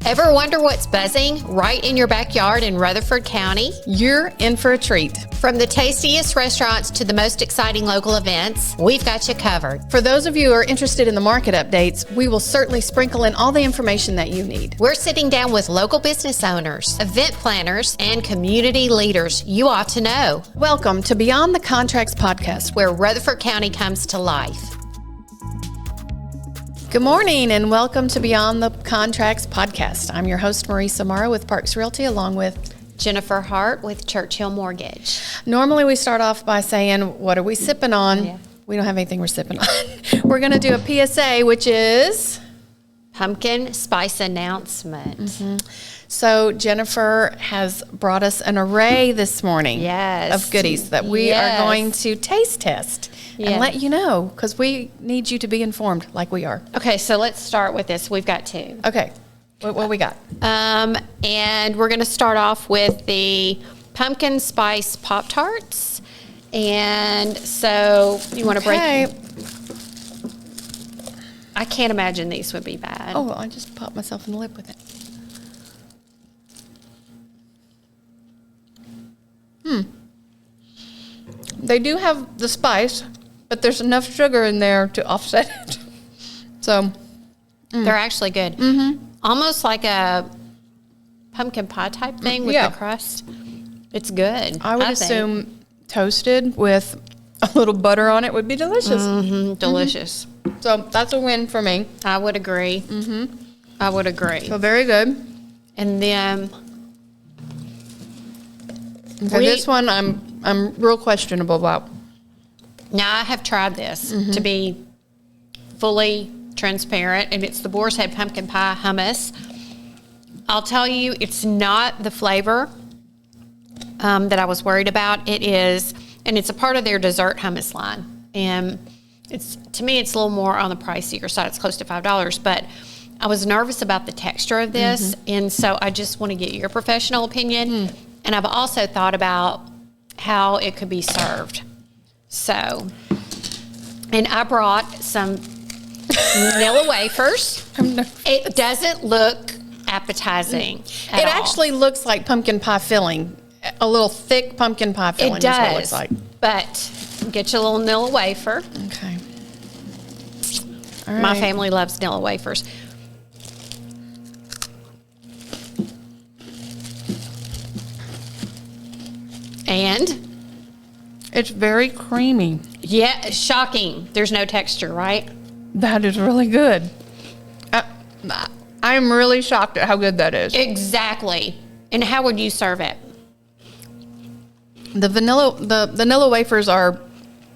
Ever wonder what's buzzing right in your backyard in Rutherford County? You're in for a treat. From the tastiest restaurants to the most exciting local events, we've got you covered. For those of you who are interested in the market updates, we will certainly sprinkle in all the information that you need. We're sitting down with local business owners, event planners, and community leaders you ought to know, Welcome to Beyond the Contracts podcast. where Rutherford County comes to life. Good morning and welcome to Beyond the Contracts podcast. I'm your host, Maresa Morrow with Parks Realty, along with Jennifer Hart with Churchill Mortgage. Normally we start off by saying, what are we sipping on? Yeah. We don't have anything we're sipping on. We're going to do a PSA, which is... Pumpkin spice announcement. So Jennifer has brought us an array this morning Yes. of goodies that we Yes. are going to taste test and Yes. let you know, because we need you to be informed like we are. Okay, so let's start with this. We've got two. Okay, what we got? And we're going to start off with the pumpkin spice Pop-Tarts. And so you want to Okay. break... I can't imagine these would be bad. Oh, I just popped myself in the lip with it. They do have the spice, but there's enough sugar in there to offset it. So, They're actually good. Almost like a pumpkin pie type thing with Yeah. the crust. It's good. I would think. assume toasted with a little butter on it would be delicious. Delicious. So that's a win for me. I would agree. I would agree. So very good. And then Okay, this one I'm real questionable about. now I have tried this to be fully transparent, and it's the Boar's Head Pumpkin Pie Hummus. I'll tell you, it's not the flavor that I was worried about. It is, and it's a part of their dessert hummus line. And it's, to me, it's a little more on the pricier side. It's close to $5, but I was nervous about the texture of this, and so I just want to get your professional opinion. And I've also thought about how it could be served. So, and I brought some vanilla wafers. It doesn't look appetizing at It all. actually looks like pumpkin pie filling. A little thick pumpkin pie filling It is what it does, looks like. but get your little vanilla wafer. Okay. All right. My family loves vanilla wafers. And, It's very creamy. yeah, shocking. There's no texture, right? That is really good. I'm really shocked at how good that is. Exactly. And how would you serve it? The vanilla wafers are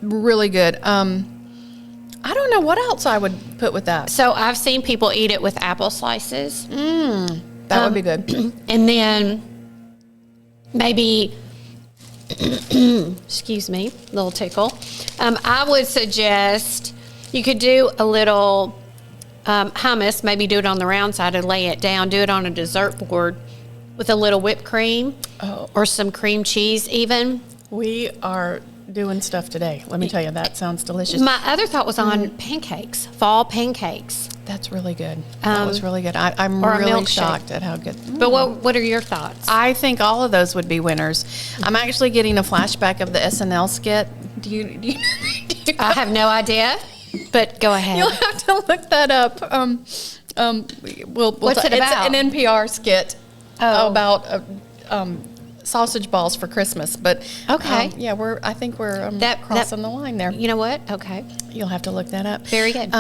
really good. I don't know what else I would put with that. So I've seen people eat it with apple slices. That would be good. And then maybe, excuse me, little tickle. I would suggest you could do a little hummus, maybe do it on the round side and lay it down, do it on a dessert board with a little whipped cream or some cream cheese even. We are doing stuff today. Let me tell you, that sounds delicious. My other thought was on pancakes, fall pancakes. That's really good. That was really good. I'm or a really milkshake. shocked at how good. But what are your thoughts? I think all of those would be winners. I'm actually getting a flashback of the SNL skit. Do you I have no idea, but go ahead. You'll have to look that up. What's it about? It's an NPR skit Oh. about sausage balls for Christmas. But Okay. yeah, I think we're crossing the line there. You know what? Okay. You'll have to look that up. Very good.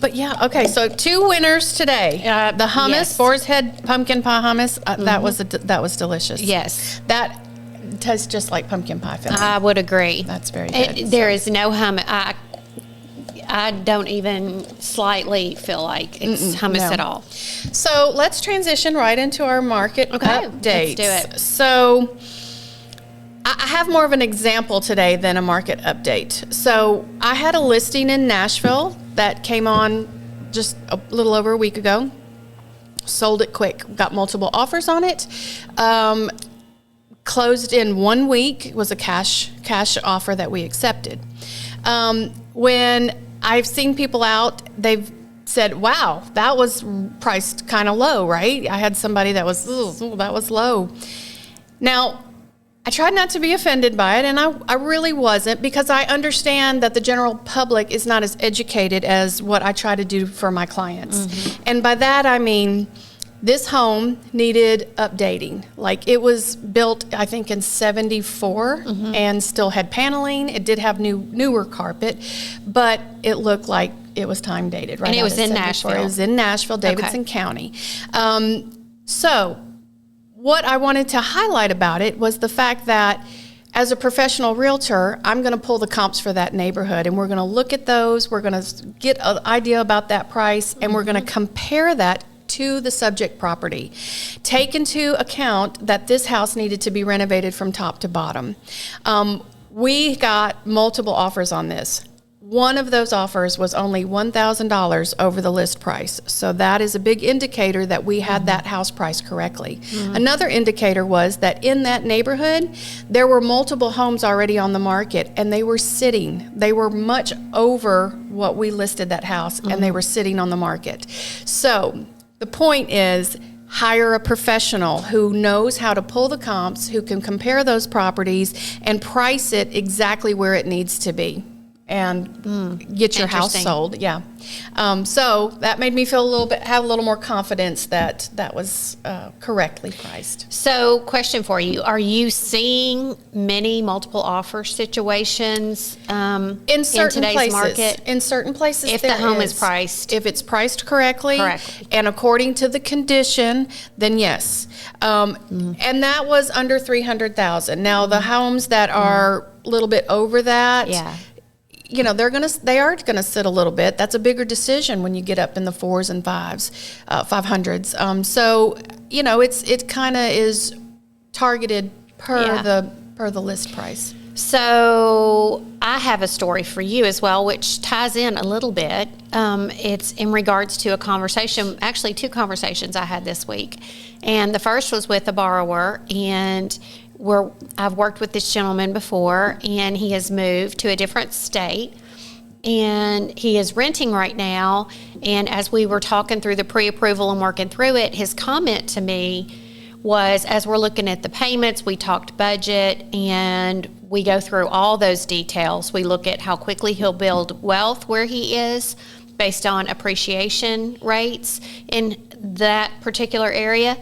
But yeah, okay. So 2 winners today. The hummus, yes. Boar's Head pumpkin pie hummus. That was delicious. Yes. That tastes just like pumpkin pie filling. I would agree. That's very good. There is no hummus. I don't even slightly feel like it's hummus no. at all. So let's transition right into our market let's updates. do it. So I have more of an example today than a market update. So I had a listing in Nashville that came on just a little over a week ago. Sold it quick. Got multiple offers on it. Closed in 1 week. It was a cash offer that we accepted. When I've seen people out, they've said, wow, that was priced kind of low, right? I had somebody that was, that was low. Now, I tried not to be offended by it, and I really wasn't, because I understand that the general public is not as educated as what I try to do for my clients. And by that, I mean, this home needed updating. Like, it was built, I think, in 74 and still had paneling. It did have newer carpet, but it looked like it was time dated, right? And it was in Nashville. It was in Nashville, Davidson County. So what I wanted to highlight about it was the fact that as a professional realtor, I'm going to pull the comps for that neighborhood, and we're going to look at those. We're going to get an idea about that price, and we're going to compare that to the subject property. Take into account that this house needed to be renovated from top to bottom. We got multiple offers on this. One of those offers was only $1,000 over the list price. So that is a big indicator that we had that house priced correctly. Another indicator was that in that neighborhood, there were multiple homes already on the market, and they were sitting. They were much over what we listed that house, and they were sitting on the market. So the point is, hire a professional who knows how to pull the comps, who can compare those properties and price it exactly where it needs to be, and get your house sold. Yeah. So that made me feel have a little more confidence that that was correctly priced. So, question for you: are you seeing many multiple offer situations in today's places, market? In certain places, if the home is priced, if it's priced correctly, and according to the condition, then yes. And that was under $300,000. Now the homes that are a little bit over that, you know, they are gonna sit a little bit. That's a bigger decision when you get up in the 4s and 500s. So, you know, it kind of is targeted per the list price. So I have a story for you as well, which ties in a little bit. It's in regards to a conversation, actually 2 conversations I had this week. And the first was with a borrower, and I've worked with this gentleman before, and he has moved to a different state, and he is renting right now. And as we were talking through the pre-approval and working through it, his comment to me was, as we're looking at the payments, we talked budget, and we go through all those details. We look at how quickly he'll build wealth where he is based on appreciation rates in that particular area.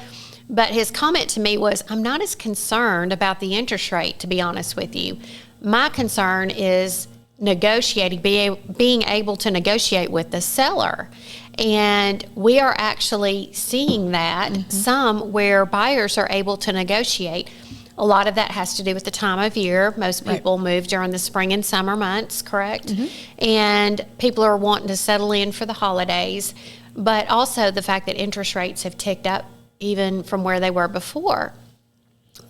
But his comment to me was, I'm not as concerned about the interest rate, to be honest with you. My concern is negotiating, being able to negotiate with the seller. And we are actually seeing that some where buyers are able to negotiate. A lot of that has to do with the time of year. Most people move during the spring and summer months, correct? And people are wanting to settle in for the holidays. But also the fact that interest rates have ticked up even from where they were before.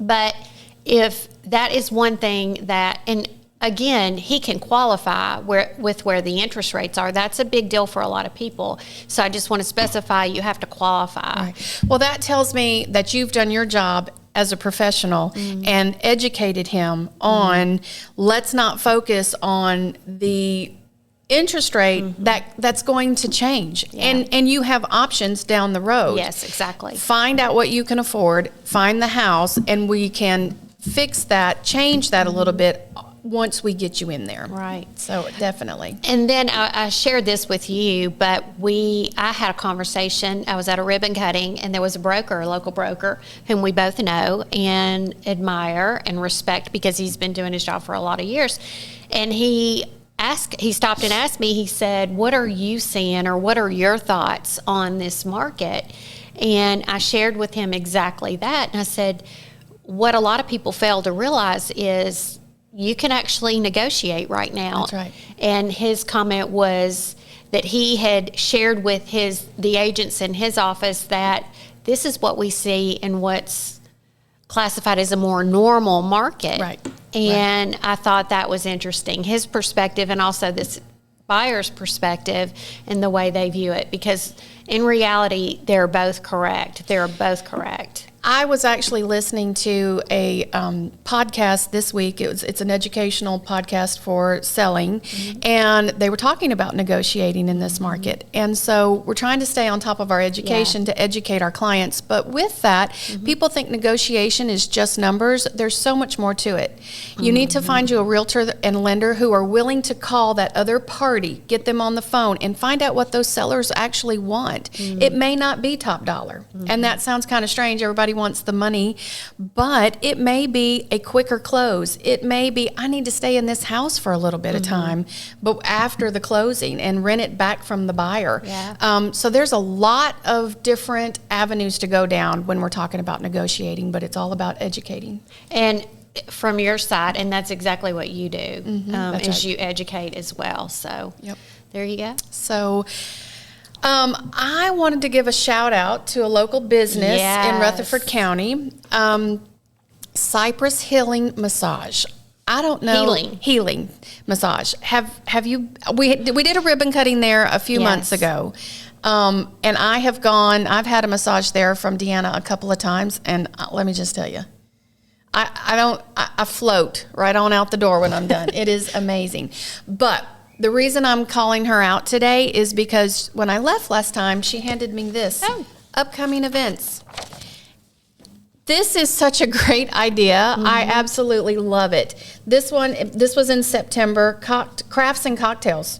But if that is one thing that, and again, he can qualify with where the interest rates are. That's a big deal for a lot of people. So I just want to specify you have to qualify. Well, that tells me that you've done your job as a professional and educated him on, let's not focus on the interest rate that's going to change, and you have options down the road. Yes, exactly. Find out what you can afford, find the house, and we can fix that, change that a little bit once we get you in there. Right. So definitely. And then I shared this with you, but I had a conversation. I was at a ribbon cutting, and there was a local broker, whom we both know and admire and respect because he's been doing his job for a lot of years. And he stopped and asked me, he said, what are you seeing, or what are your thoughts on this market? And I shared with him exactly that. And I said, what a lot of people fail to realize is you can actually negotiate right now. That's right. And his comment was that he had shared with the agents in his office that this is what we see in what's classified as a more normal market. Right. And I thought that was interesting, his perspective, and also this buyer's perspective and the way they view it. Because in reality, they're both correct. They're both correct. I was actually listening to a podcast this week. It's an educational podcast for selling, and they were talking about negotiating in this market. And so we're trying to stay on top of our education to educate our clients. But with that, people think negotiation is just numbers. There's so much more to it. You need to find you a realtor and lender who are willing to call that other party, get them on the phone, and find out what those sellers actually want. It may not be top dollar, and that sounds kind of strange. Everybody wants the money, but it may be a quicker close. It may be, I need to stay in this house for a little bit of time, but after the closing, and rent it back from the buyer. So there's a lot of different avenues to go down when we're talking about negotiating, but it's all about educating. And from your side, and that's exactly what you do, is right. you educate as well. So there you go. So I wanted to give a shout out to a local business in Rutherford County, Cypress Healing Massage. I don't know. Healing massage. Have you? We did a ribbon cutting there a few months ago, and I've had a massage there from Deanna a couple of times, and let me just tell you, I float right on out the door when I'm done. It is amazing, but. The reason I'm calling her out today is because when I left last time, she handed me this, upcoming events. This is such a great idea. I absolutely love it. This was in September, crafts and cocktails.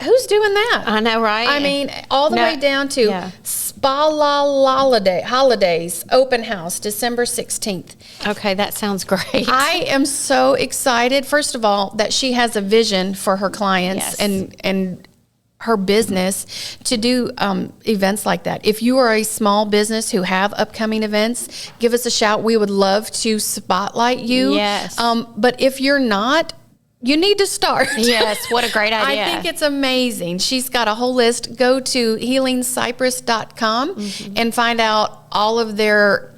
Who's doing that? I know, right? I mean, all the way down to Spa Holidays Open House, December 16th. Okay, that sounds great. I am so excited, first of all, that she has a vision for her clients and her business to do events like that. If you are a small business who have upcoming events, give us a shout. We would love to spotlight you. Yes. But if you're not, you need to start. Yes, what a great idea. I think it's amazing. She's got a whole list. Go to healingcypress.com and find out all of they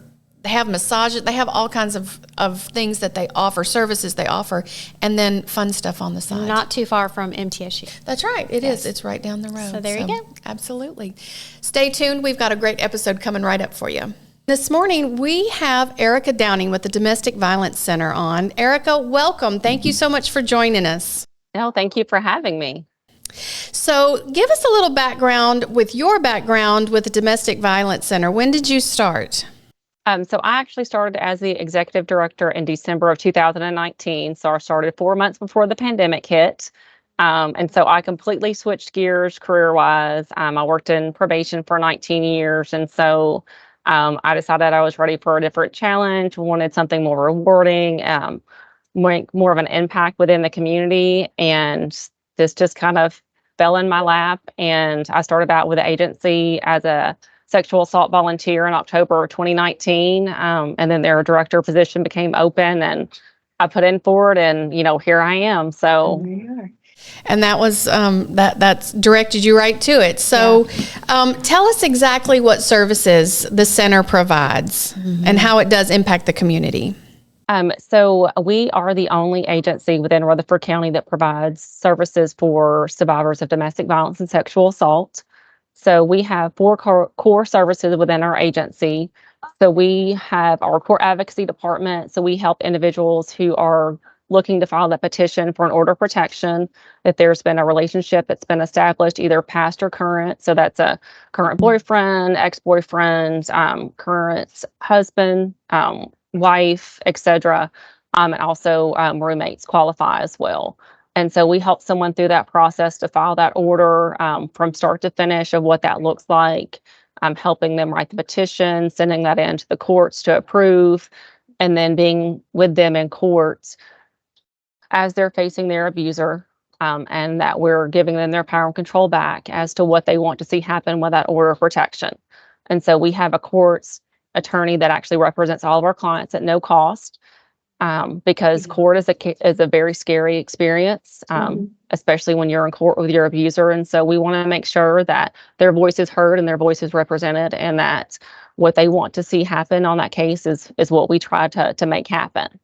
have massages, they have all kinds of things that they offer, services they offer, and then fun stuff on the side. Not too far from MTSU. That's right. It is. It's right down the road. So there you go. Absolutely. Stay tuned. We've got a great episode coming right up for you. This morning, we have Ericka Downing with the Domestic Violence Center on. Ericka, welcome. Thank you so much for joining us. No, thank you for having me. So give us a little background with your background with the Domestic Violence Center. When did you start? So I actually started as the executive director in December of 2019. So I started 4 months before the pandemic hit. And so I completely switched gears career-wise. I worked in probation for 19 years. And so I decided I was ready for a different challenge, wanted something more rewarding, make more of an impact within the community. And this just kind of fell in my lap. And I started out with the agency as a sexual assault volunteer in October 2019. And then their director position became open and I put in for it and, here I am. So. And that was that's directed you right to it. So tell us exactly what services the center provides and how it does impact the community. So we are the only agency within Rutherford County that provides services for survivors of domestic violence and sexual assault. So we have 4 core services within our agency. So we have our core advocacy department. So we help individuals who are looking to file that petition for an order of protection if there's been a relationship that's been established, either past or current. So that's a current boyfriend, ex-boyfriend, current husband, wife, etc. And also roommates qualify as well. And so we help someone through that process to file that order from start to finish of what that looks like, helping them write the petition, sending that in to the courts to approve, and then being with them in court as they're facing their abuser, and that we're giving them their power and control back as to what they want to see happen with that order of protection. And so we have a courts attorney that actually represents all of our clients at no cost, because court is a very scary experience, especially when you're in court with your abuser. And so we want to make sure that their voice is heard and their voice is represented, and that what they want to see happen on that case is what we try to make happen.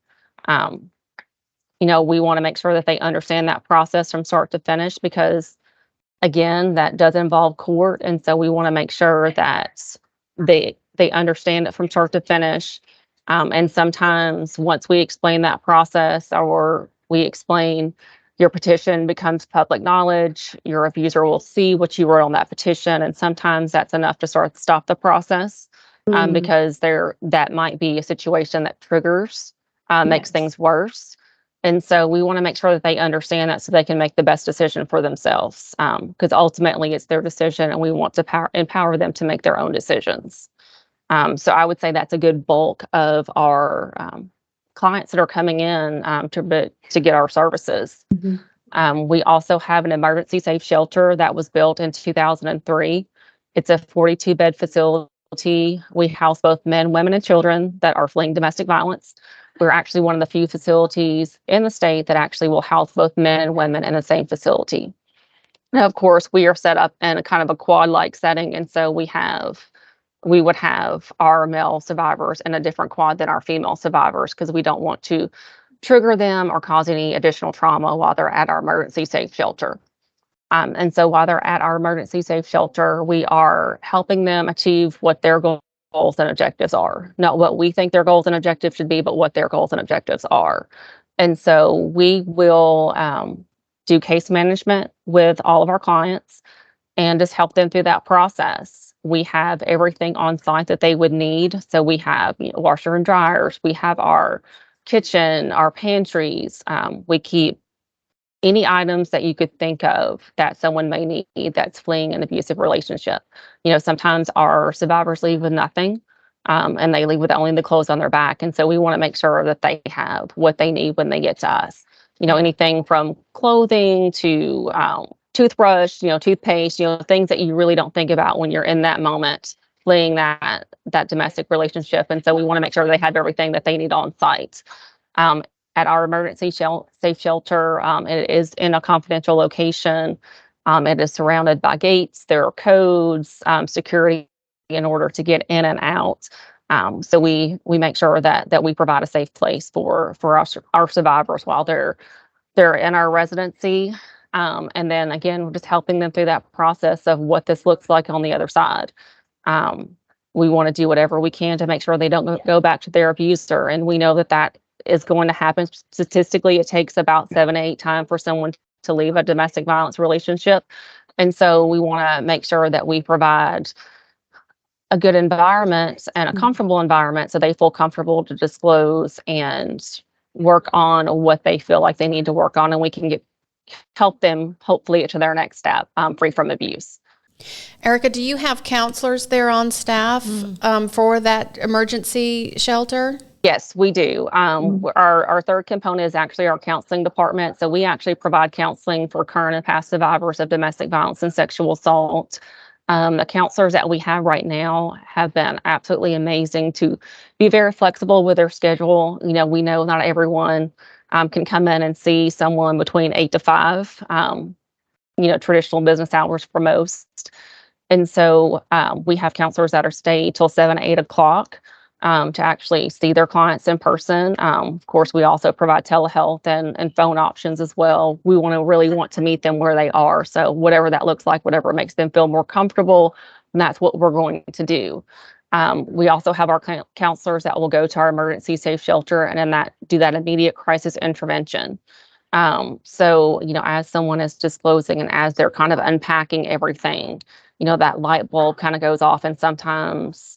We want to make sure that they understand that process from start to finish, because Again, that does involve court, and so we want to make sure that they understand it from start to finish. And sometimes once we explain that process, or we explain your petition becomes public knowledge, your abuser will see what you wrote on that petition, and sometimes that's enough to stop the process, because that might be a situation that triggers, makes Yes. things worse. And so we want to make sure that they understand that so they can make the best decision for themselves. Because ultimately it's their decision, and we want to empower them to make their own decisions. So I would say that's a good bulk of our clients that are coming in, to get our services. We also have an emergency safe shelter that was built in 2003. It's a 42-bed facility. We house both men, women, and children that are fleeing domestic violence. We're actually one of the few facilities in the state that actually will house both men and women in the same facility. Now, of course, we are set up in a kind of a quad-like setting, and so we would have our male survivors in a different quad than our female survivors, because we don't want to trigger them or cause any additional trauma while they're at our emergency safe shelter. And so while they're at our emergency safe shelter, we are helping them achieve what their goals and objectives are. Not what we think their goals and objectives should be, but what their goals and objectives are. And so we will do case management with all of our clients and just help them through that process. We have everything on site that they would need. So we have, washer and dryers. We have our kitchen, our pantries. We keep any items that you could think of that someone may need that's fleeing an abusive relationship. Sometimes our survivors leave with nothing, and they leave with only the clothes on their back. And so we want to make sure that they have what they need when they get to us. Anything from clothing to toothbrush, toothpaste, things that you really don't think about when you're in that moment fleeing that domestic relationship. And so we want to make sure they have everything that they need on site. At our emergency safe shelter, it is in a confidential location. It is surrounded by gates. There are codes, security in order to get in and out. So we make sure that we provide a safe place for our survivors while they're in our residency. And then again, we're just helping them through that process of what this looks like on the other side. We want to do whatever we can to make sure they don't go back to their abuser. And we know that is going to happen. Statistically, it takes about 7 to 8 times for someone to leave a domestic violence relationship. And so we want to make sure that we provide a good environment and a comfortable environment so they feel comfortable to disclose and work on what they feel like they need to work on, and we can help them hopefully get to their next step, free from abuse. Ericka, do you have counselors there on staff for that emergency shelter? Yes, we do. Our third component is actually our counseling department. So we actually provide counseling for current and past survivors of domestic violence and sexual assault. The counselors that we have right now have been absolutely amazing to be very flexible with their schedule. We know not everyone can come in and see someone between 8 to 5, traditional business hours for most. And so we have counselors that are stay till 7, 8 o'clock to actually see their clients in person. Of course, we also provide telehealth and phone options as well. We really want to meet them where they are. So whatever that looks like, whatever makes them feel more comfortable, and that's what we're going to do. We also have our counselors that will go to our emergency safe shelter and then do that immediate crisis intervention. So, as someone is disclosing and as they're kind of unpacking everything, that light bulb kind of goes off, and sometimes,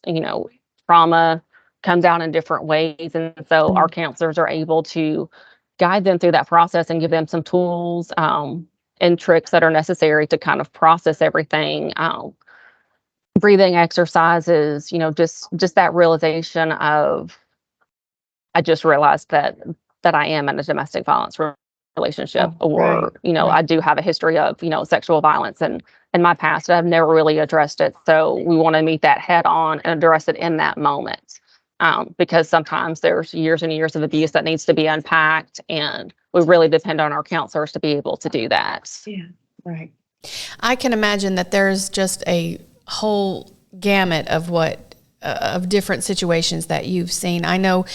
trauma comes out in different ways. And so our counselors are able to guide them through that process and give them some tools and tricks that are necessary to kind of process everything. Breathing exercises, just that realization of, I just realized that I am in a domestic violence relationship, or, I do have a history of, sexual violence and in my past, I've never really addressed it. So we want to meet that head on and address it in that moment. Because sometimes there's years and years of abuse that needs to be unpacked, and we really depend on our counselors to be able to do that. Yeah, right. I can imagine that there's just a whole gamut of of different situations that you've seen. I know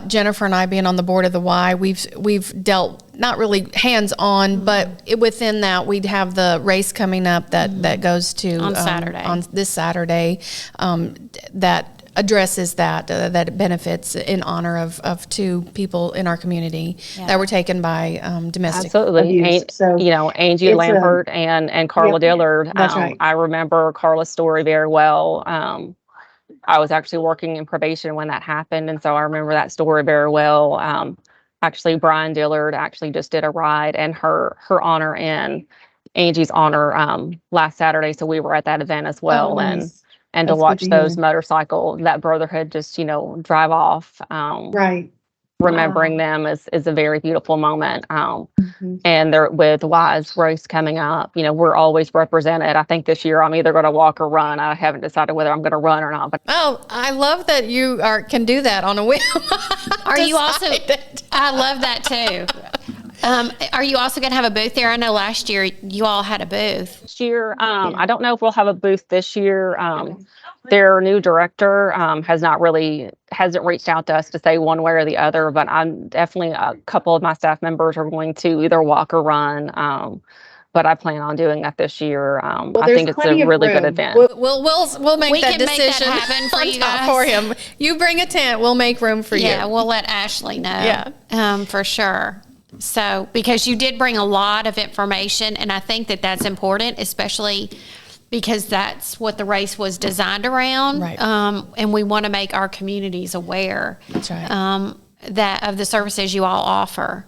Jennifer and I, being on the board of the Y, we've dealt not really hands-on, but within that, we'd have the race coming up that goes to On Saturday. on this Saturday, that addresses that benefits in honor of two people in our community that were taken by domestic Absolutely. abuse. So Angie it's Lampert and Carla Yep, Dillard. that's right. I remember Carla's story very well. I was actually working in probation when that happened, and so I remember that story very well. Actually, Brian Dillard actually just did a ride in her honor and Angie's honor last Saturday, so we were at that event as well, nice. and to That's good watch to those hear. that brotherhood just drive off. Right. Remembering them is a very beautiful moment. Mhm. And they're with Wise Race coming up. We're always represented. I think this year I'm either going to walk or run. I haven't decided whether I'm going to run or not. But Oh, I love that you can do that on a whim. Are you also? Decided. I love that too. Are you also going to have a booth there? I know last year you all had a booth. this year, I don't know if we'll have a booth this year. Their new director hasn't reached out to us to say one way or the other, but I'm definitely a couple of my staff members are going to either walk or run. But I plan on doing that this year. Well, I there's think it's a plenty of really good room. event. We'll make We that can make that decision happen for on you top guys. for him. You bring a tent, we'll make room for Yeah, you. we'll let Ashley know. Yeah. For sure. So, because you did bring a lot of information, and I think that that's important, especially because that's what the race was designed around. Right. And we want to make our communities aware. That's right. That of the services you all offer.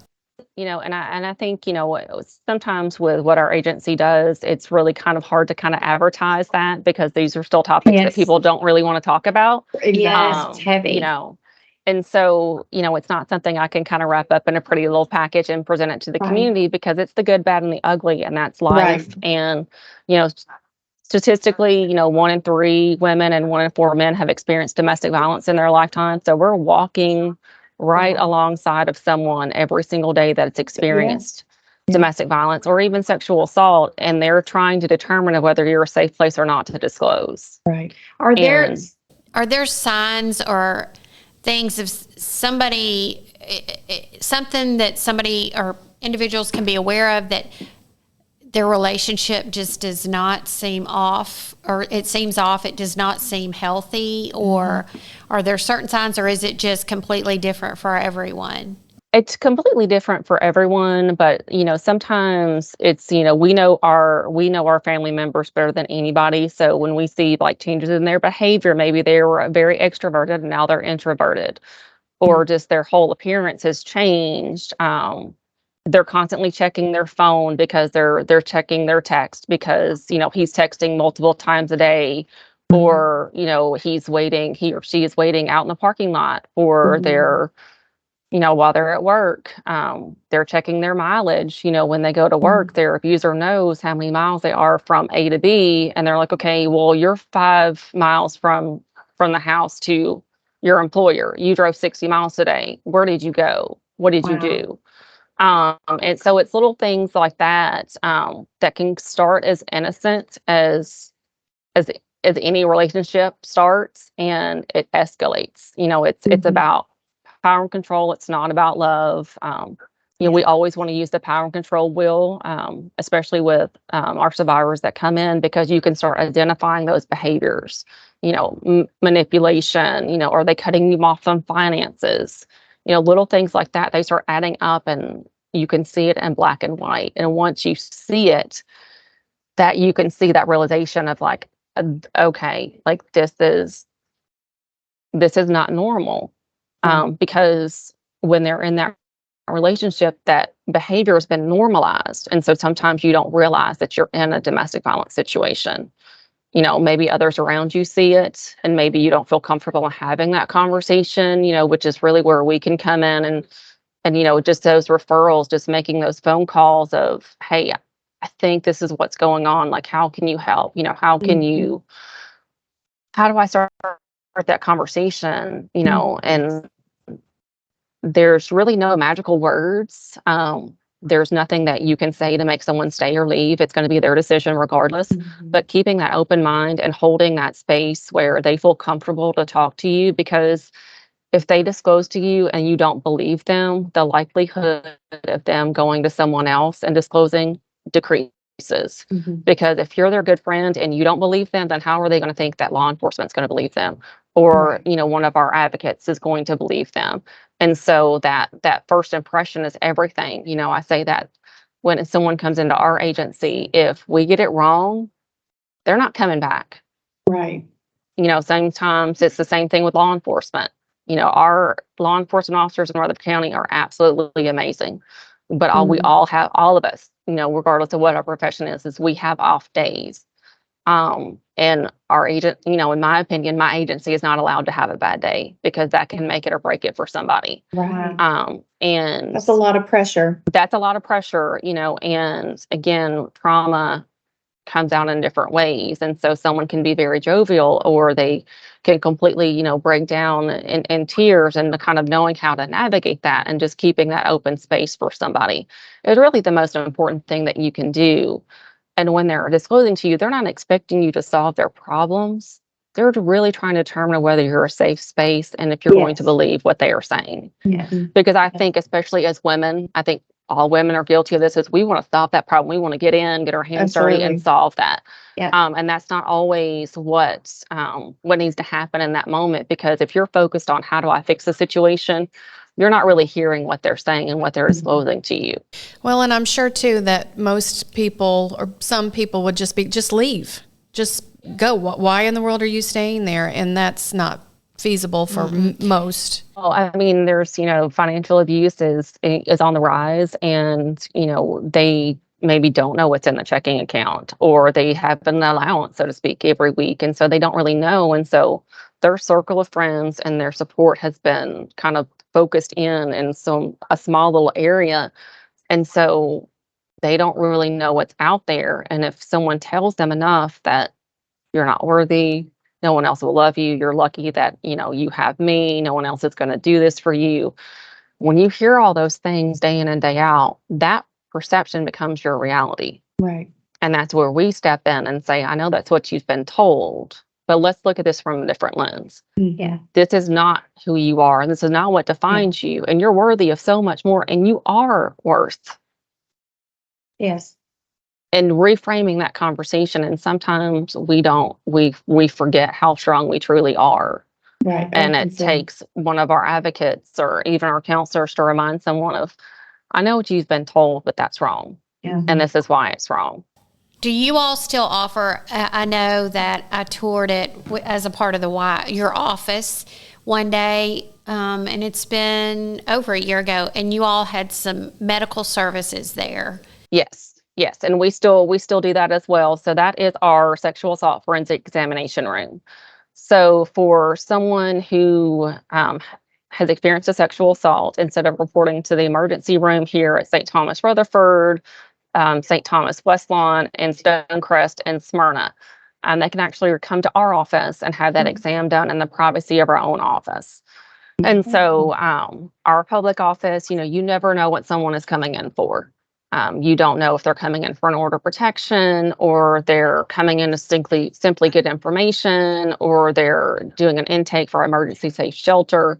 And I think, sometimes with what our agency does, it's really kind of hard to kind of advertise that because these are still topics that Yes. people don't really want to talk about. Exactly. It's heavy. And so, it's not something I can kind of wrap up in a pretty little package and present it to the Right. community because it's the good, bad, and the ugly, and that's life. Right. And, statistically, 1 in 3 women and 1 in 4 men have experienced domestic violence in their lifetime. So we're walking right Wow. alongside of someone every single day that's experienced Yeah. domestic violence or even sexual assault, and they're trying to determine whether you're a safe place or not to disclose. Right. Are there And Are there signs or things of something that somebody or individuals can be aware of that their relationship just does not seem off, or it seems off, it does not seem healthy, or are there certain signs, or is it just completely different for everyone? it's completely different for everyone, but sometimes it's we know our family members better than anybody. So when we see like changes in their behavior, maybe they were very extroverted and now they're introverted, or just their whole appearance has changed. They're constantly checking their phone because they're checking their text because he's texting multiple times a day, or he or she is waiting out in the parking lot, or they're while they're at work, they're checking their mileage. When they go to work, their abuser knows how many miles they are from A to B, and they're like, okay, well, you're 5 miles from the house to your employer. You drove 60 miles today. Where did you go? What did you Wow. do? And so it's little things like that that can start as innocent as any relationship starts, and it escalates. It's about power and control. It's not about love. We always want to use the power and control wheel, especially with our survivors that come in, because you can start identifying those behaviors. Manipulation. Are they cutting you off on finances? Little things like that. They start adding up, and you can see it in black and white. And once you see it, that you can see that realization of like, okay, like this is not normal. Because when they're in that relationship, that behavior has been normalized. And so sometimes you don't realize that you're in a domestic violence situation. Maybe others around you see it, and maybe you don't feel comfortable in having that conversation, which is really where we can come in and just those referrals, just making those phone calls of, hey, I think this is what's going on. Like, how can you help? How do I start that conversation? And there's really no magical words. There's nothing that you can say to make someone stay or leave. It's going to be their decision regardless. But keeping that open mind and holding that space where they feel comfortable to talk to you, because if they disclose to you and you don't believe them, the likelihood of them going to someone else and disclosing decreases. Because if you're their good friend and you don't believe them, then how are they going to think that law enforcement's going to believe them? Or, Right. one of our advocates is going to believe them. And so that first impression is everything. I say that when someone comes into our agency, if we get it wrong, they're not coming back. Right. Sometimes it's the same thing with law enforcement. Our law enforcement officers in Rutherford County are absolutely amazing. But we all have, all of us, regardless of what our profession is we have off days. And our agent, in my opinion, my agency is not allowed to have a bad day because that can make it or break it for somebody. Right. And That's a lot of pressure. that's a lot of pressure, and again, trauma comes out in different ways. And so someone can be very jovial or they can completely, break down in tears, and the kind of knowing how to navigate that and just keeping that open space for somebody is really the most important thing that you can do. And when they're disclosing to you, they're not expecting you to solve their problems. They're really trying to determine whether you're a safe space and if you're going to Yes. believe what they are saying. Yes. Because I think, especially as women, I think all women are guilty of this, is we want to solve that problem. We want to get in, get our hands dirty and Absolutely. solve that. Yeah. And that's not always what needs to happen in that moment, because if you're focused on how do I fix the situation, you're not really hearing what they're saying and what they're disclosing to you. Well, and I'm sure too that most people or some people would just leave, just go. Why in the world are you staying there? And that's not feasible for most. Well, I mean, there's, financial abuse is on the rise, and, they maybe don't know what's in the checking account, or they have an allowance, so to speak, every week. And so they don't really know. And so their circle of friends and their support has been kind of focused in a small little area. And so they don't really know what's out there. And if someone tells them enough that you're not worthy, no one else will love you, you're lucky that, you have me, no one else is going to do this for you. When you hear all those things day in and day out, that perception becomes your reality. Right. And that's where we step in and say, I know that's what you've been told, but let's look at this from a different lens. Yeah. This is not who you are, and this is not what defines you, and you're worthy of so much more, and you are worth. Yes. And reframing that conversation, and sometimes we forget how strong we truly are. Right. And it takes one of our advocates or even our counselors to remind someone of, I know what you've been told, but that's wrong. Yeah. And this is why it's wrong. Do you all still offer? I know that I toured it as a part of your office one day, and it's been over a year ago, and you all had some medical services there. Yes, and we still do that as well. So that is our sexual assault forensic examination room. So for someone who has experienced a sexual assault, instead of reporting to the emergency room here at St. Thomas Rutherford, St. Thomas West Lawn, and Stonecrest and Smyrna, they can actually come to our office and have that exam done in the privacy of our own office. And so our public office, you never know what someone is coming in for. You don't know if they're coming in for an order of protection, or they're coming in to simply get information, or they're doing an intake for emergency safe shelter,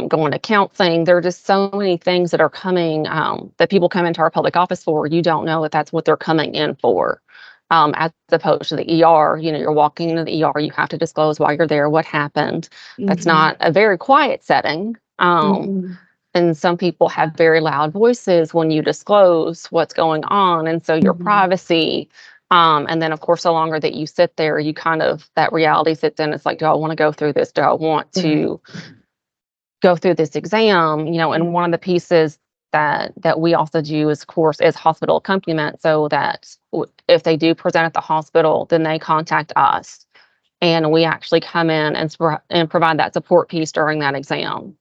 going to counseling. There are just so many things that are coming, that people come into our public office for. You don't know if that's what they're coming in for. As opposed to the ER, you're walking into the ER, you have to disclose why you're there, what happened. That's not a very quiet setting. And some people have very loud voices when you disclose what's going on. And so your privacy, and then of course, the longer that you sit there, you kind of, that reality sits in. It's like, do I want to go through this? Do I want to go through this exam? And one of the pieces that we also do is, of course, is hospital accompaniment. So that if they do present at the hospital, then they contact us, and we actually come in and provide that support piece during that exam.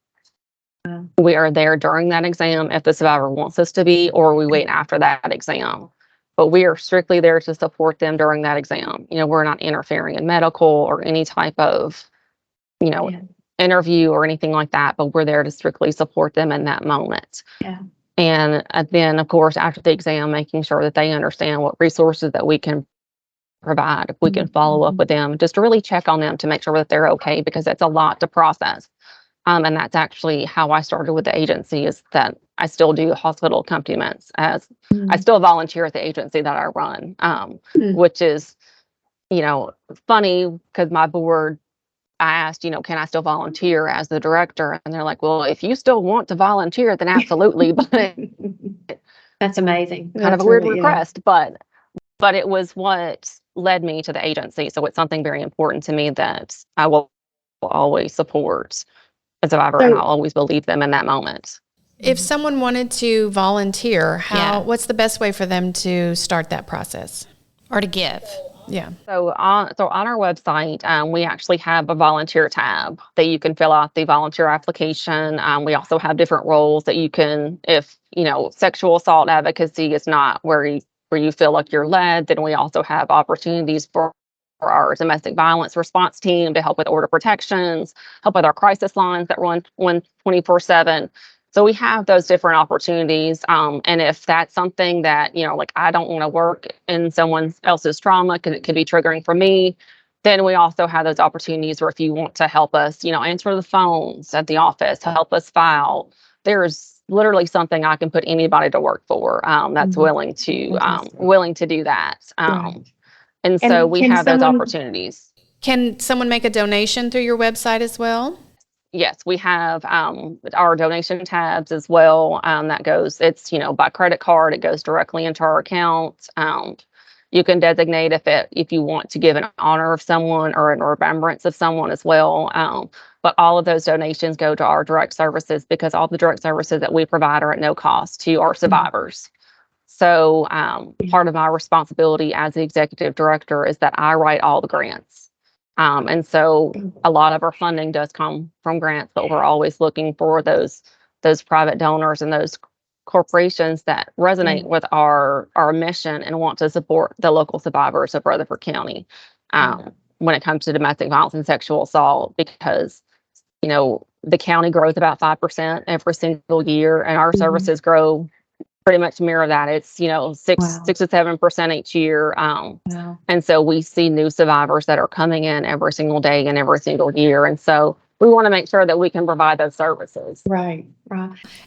We are there during that exam if the survivor wants us to be, or we wait after that exam. But we are strictly there to support them during that exam. We're not interfering in medical or any type of, interview or anything like that, but we're there to strictly support them in that moment. Yeah. And then, of course, after the exam, making sure that they understand what resources that we can provide, if we can follow up with them, just to really check on them to make sure that they're okay, because it's a lot to process. And that's actually how I started with the agency, is that I still do hospital accompaniments as I still volunteer at the agency that I run, which is, funny because my board, I asked, can I still volunteer as the director? And they're like, well, if you still want to volunteer, then absolutely. But That's amazing. kind of That's a weird really, request, but it was what led me to the agency. So it's something very important to me that I will always support a survivor, and I'll always believe them in that moment. If someone wanted to volunteer, Yeah. what's the best way for them to start that process? Or to give. Yeah. So on our website, we actually have a volunteer tab that you can fill out the volunteer application. We also have different roles that you can, if sexual assault advocacy is not where you feel like you're led, then we also have opportunities for our domestic violence response team to help with order protections, help with our crisis lines that run 24/7. So we have those different opportunities. And if that's something that, like I don't want to work in someone else's trauma because it could be triggering for me, then we also have those opportunities where if you want to help us, answer the phones at the office, help us file, there's literally something I can put anybody to work for that's willing to do that. Right. And so And we can have those someone- opportunities. Can someone make a donation through your website as well? Yes, we have our donation tabs as well. That goes, it's, by credit card, it goes directly into our account. You can designate if you want to give an honor of someone or in remembrance of someone as well. But all of those donations go to our direct services, because all the direct services that we provide are at no cost to our survivors. So part of my responsibility as the executive director is that I write all the grants. And so a lot of our funding does come from grants, but we're always looking for those private donors and those corporations that resonate with our mission and want to support the local survivors of Rutherford County when it comes to domestic violence and sexual assault, because the county grows about 5% every single year, and our services grow pretty much mirror that. It's 6 to 7% each year. And so we see new survivors that are coming in every single day and every single year. And so we want to make sure that we can provide those services. Right.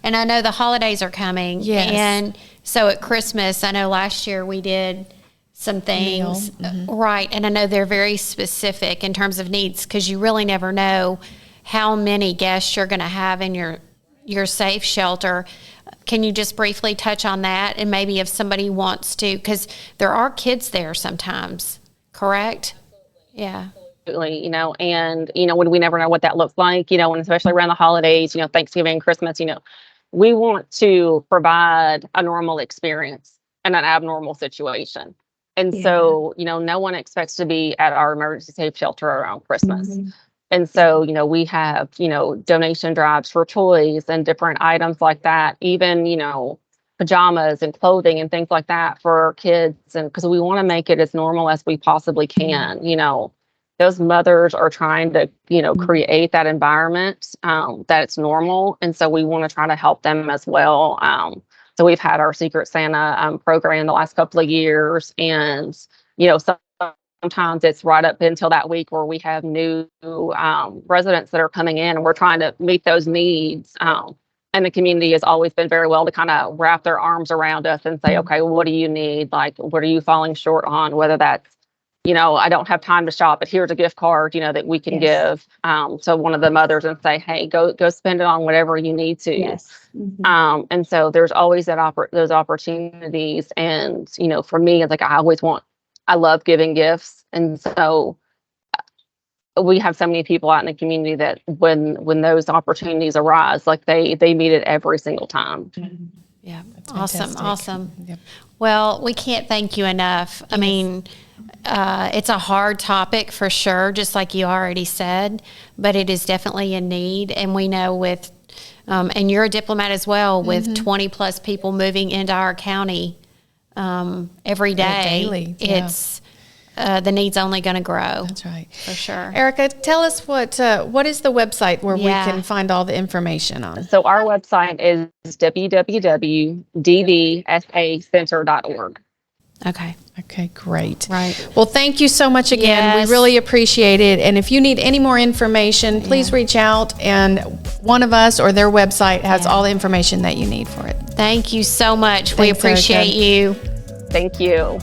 And I know the holidays are coming. Yes. And so at Christmas, I know last year we did some things. Right. And I know they're very specific in terms of needs, because you really never know how many guests you're going to have in your safe shelter. Can you just briefly touch on that? And maybe if somebody wants to, because there are kids there sometimes, correct? Yeah. Absolutely, and, when we never know what that looks like, and especially around the holidays, Thanksgiving, Christmas, we want to provide a normal experience in an abnormal situation. And so, no one expects to be at our emergency safe shelter around Christmas. And so, we have, donation drives for toys and different items like that, even, pajamas and clothing and things like that for kids. And because we want to make it as normal as we possibly can. Those mothers are trying to, create that environment that it's normal. And so we want to try to help them as well. So we've had our Secret Santa program the last couple of years. And, sometimes it's right up until that week where we have new residents that are coming in, and we're trying to meet those needs. And the community has always been very well to kind of wrap their arms around us and say, okay, well, what do you need? Like, what are you falling short on? Whether that's, I don't have time to shop, but here's a gift card, that we can give. So one of the mothers and say, hey, go spend it on whatever you need to. Yes. And so there's always those opportunities. And, for me, it's like, I love giving gifts. And so we have so many people out in the community that when those opportunities arise, like they meet it every single time. Yeah. fantastic. Awesome. Yep. Well, we can't thank you enough. I mean, it's a hard topic for sure, just like you already said, but it is definitely a need. And we know with, and you're a diplomat as well, with 20 plus people moving into our county every day, daily, yeah. it's the need's only going to grow. That's right. For sure. Ericka, tell us what is the website where we Yeah. can find all the information on? So our website is www.dvsacenter.org. Okay. Okay, great. Right. Well, thank you so much again. Yes. We really appreciate it. And if you need any more information, please reach out, and one of us or their website has all the information that you need for it. Thank you so much. We Thanks, Ericka. appreciate you. Thank you.